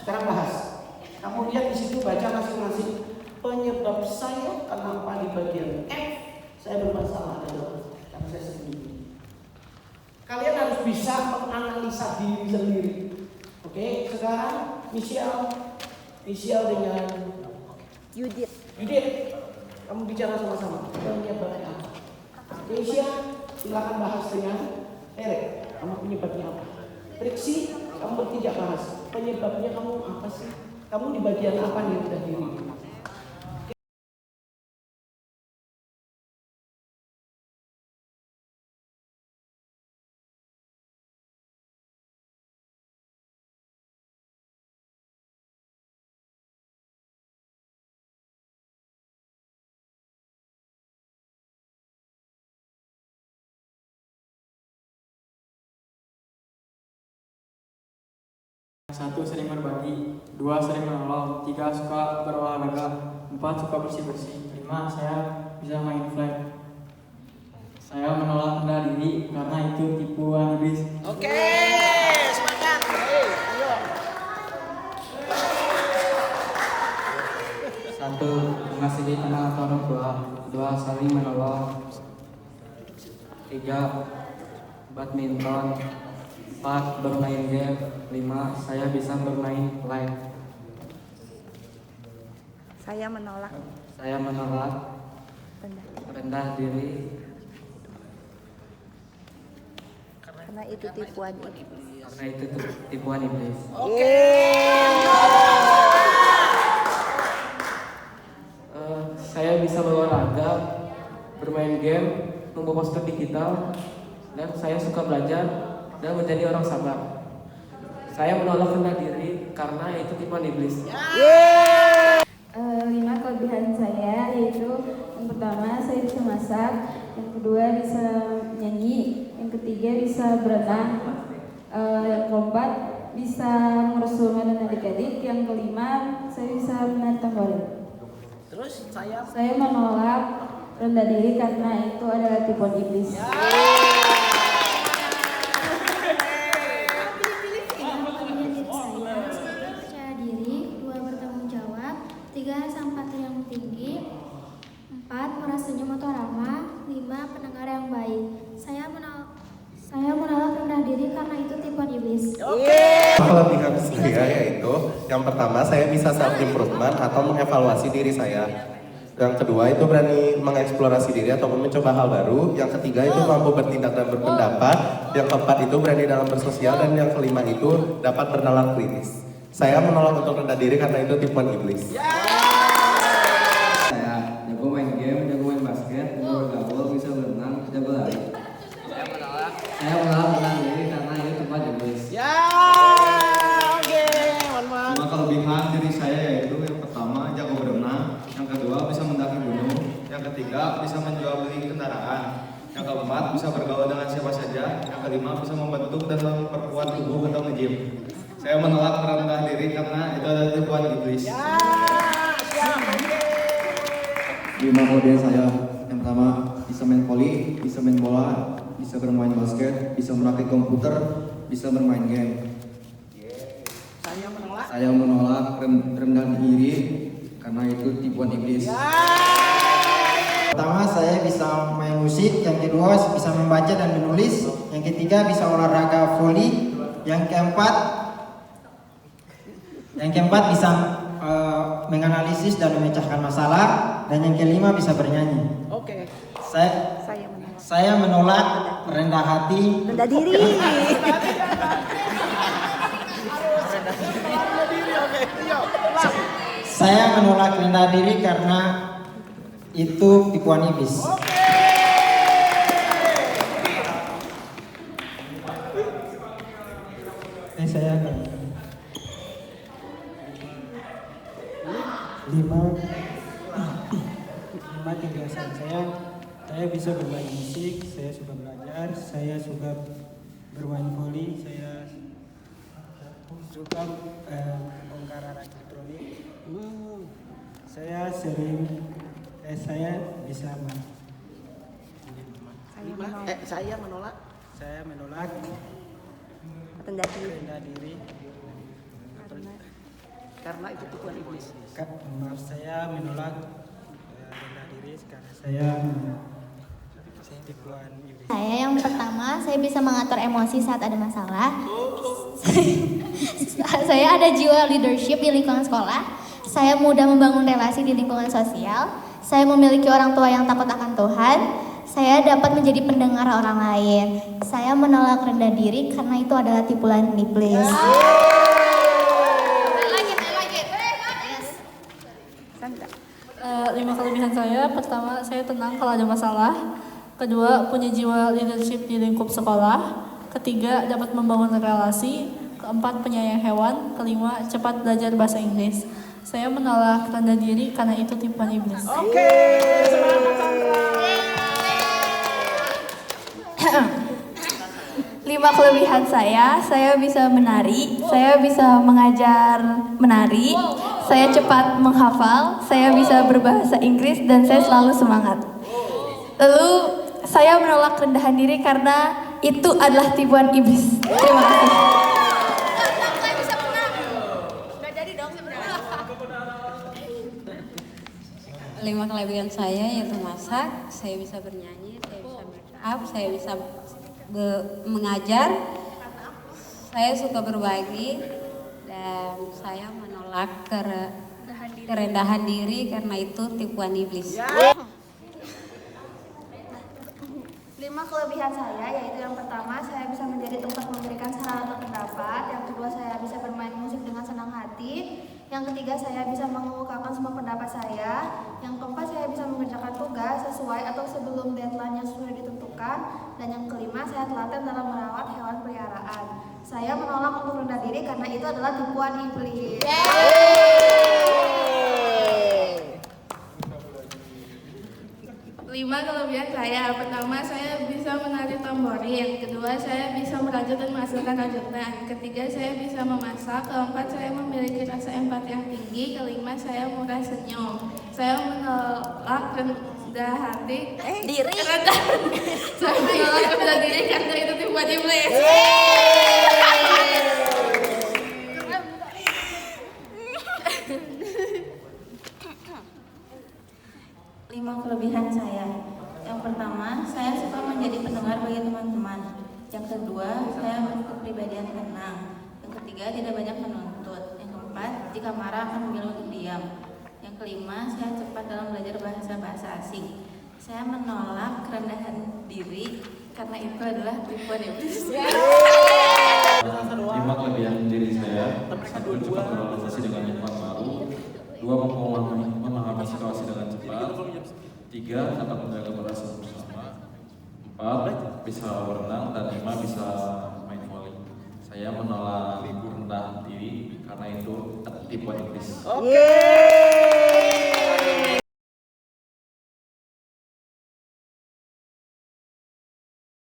Sekarang bahas. Kamu lihat di situ, baca masing-masing. Penyebab saya kenapa di bagian F saya bermasalah adalah karena saya sendiri. Kalian harus bisa menganalisa diri sendiri. Oke, sekarang Michelle dengan Yudit. kamu bicara sama-sama. Penyebabnya apa? Keisha, silakan bahas dengan Eric. Kamu penyebabnya apa? Trixie, kamu bertiga bahas. Penyebabnya kamu apa sih? Kamu di bagian apa nih udah diri? Satu, sering berbagi. 2, sering menolong. 3, suka berolahraga. 4, suka bersih-bersih. 5, saya bisa main flag. Saya menolak rendah diri karena itu tipuan iblis. Oke, semangat. Ayo. 1, mengasihi teman atau orang tua. 2, saling menolong. 3, badminton. 4, bermain game. 5, saya bisa bermain flag. Saya menolak Saya menolak rendah diri karena itu tipuan iblis. karena itu tipuan iblis. Oke. Saya bisa berolahraga, bermain game, membawa poster digital, dan saya suka belajar dan menjadi orang sabar. Saya menolak rendah diri karena itu tipuan iblis. 5 kelebihan saya yaitu yang pertama saya bisa masak, yang kedua bisa nyanyi, yang ketiga bisa berenang, yang keempat bisa ngurus rumah dan adik-adik, yang kelima saya bisa menarik tamborin. Terus Saya menolak rendah diri karena itu adalah tipuan iblis. Percaya diri, 2 bertanggung jawab, 3 sampah yang tinggi, 4 merasa senyum atau ramah, 5 pendengar yang baik. Saya menolak rendah diri karena itu tipuan iblis. Kelebihan saya yaitu yang pertama saya bisa self improvement atau mengevaluasi diri saya. Yang kedua itu berani mengeksplorasi diri atau mencoba hal baru. Yang ketiga itu mampu bertindak dan berpendapat. Yang keempat itu berani dalam bersosial, dan yang kelima itu dapat bernalar kritis. Saya menolak untuk rendah diri karena itu tipuan iblis. Saya jago main game, jago main basket, jago bergaul, bisa berenang, jago lari. Saya menolak rendah diri karena itu tipuan iblis. ya, oke, teman-teman. 5 kelebihan diri saya yaitu yang pertama jago berenang, yang kedua bisa mendaki gunung, yang ketiga bisa menjual beli kendaraan, yang keempat bisa bergaul dengan siapa saja, yang kelima bisa membentuk dan memperkuat tubuh atau nge-gym. Saya menolak rendah diri karena itu adalah tipuan iblis. Ya, siap, oke. 5 kelebihan saya, yang pertama bisa main voli, bisa main bola, bisa bermain basket, bisa merakit komputer, bisa bermain game. Saya menolak. Rendah diri karena itu tipuan iblis. Pertama saya bisa main musik, yang kedua bisa membaca dan menulis, yang ketiga bisa olahraga voli, yang keempat bisa menganalisis dan memecahkan masalah, dan yang kelima bisa bernyanyi. Oke. Saya menolak rendah hati. Rendah diri. Saya menolak rendah diri karena itu tipuan iblis. Saya akan 5 kebiasaan saya bisa bermain musik, saya suka belajar, saya suka bermain voli, saya suka bongkar elektronik. Saya bisa Saya menolak. Saya menolak Rendah diri. rendah diri karena itu tipuan iblis. Maaf, saya menolak rendah diri karena saya tipuan iblis. Saya yang pertama, saya bisa mengatur emosi saat ada masalah. Saya ada jiwa leadership di lingkungan sekolah. Saya mudah membangun relasi di lingkungan sosial. Saya memiliki orang tua yang takut akan Tuhan. Saya dapat menjadi pendengar orang lain. Saya menolak rendah diri karena itu adalah tipuan iblis. Lima kelebihan saya, pertama saya tenang kalau ada masalah. Kedua, punya jiwa leadership di lingkup sekolah. Ketiga, dapat membangun relasi. Keempat, penyayang hewan. Kelima, cepat belajar bahasa Inggris. Saya menolak rendah diri karena itu tipuan iblis. Oke, semangat Sandra. 5 kelebihan saya bisa menari, saya bisa mengajar menari, saya cepat menghafal, saya bisa berbahasa Inggris, dan saya selalu semangat. Lalu, saya menolak rendahan diri karena itu adalah tipuan iblis. Terima kasih. 5 kelebihan saya yaitu masak, saya bisa bernyanyi, saya bisa make up, saya bisa mengajar, saya suka berbagi, dan saya menolak kerendahan diri karena itu tipuan iblis. 5 kelebihan saya yaitu yang pertama, saya bisa menjadi tempat memberikan saran atau pendapat. Yang kedua, saya bisa bermain musik dengan senang hati. Yang ketiga, saya bisa mengemukakan semua pendapat saya. Yang keempat, saya bisa mengerjakan tugas sesuai atau sebelum deadline yang sudah ditentukan. Dan yang kelima, saya telaten dalam merawat hewan peliharaan. Saya menolak untuk rendah diri karena itu adalah tipuan iblis. 5 kelebihan saya, pertama saya bisa menari tamborin, kedua saya bisa merajut dan menghasilkan rajutan, ketiga saya bisa memasak, keempat saya memiliki rasa empati yang tinggi, kelima saya murah senyum. Saya menolak rendah hati saya menolak rendah diri karena itu tipuan iblis. 5 kelebihan saya. Yang pertama, saya suka menjadi pendengar bagi teman-teman. Yang kedua, saya berkepribadian tenang. Yang ketiga, tidak banyak menuntut. Yang keempat, jika marah akan memilih untuk diam. Yang kelima, saya cepat dalam belajar bahasa asing. Saya menolak kerendahan diri karena itu adalah tipuan iblis. 5 kelebihan diri saya: 1. Cepat beradaptasi dengan lingkungan baru. 2. Memahami situasi dengan cepat. 3. Dapat menjaga perasaan bersama. 4. Bisa berenang. Dan 5. Bisa main volley. Saya menolak rendah diri karena itu tipuan iblis. Oke.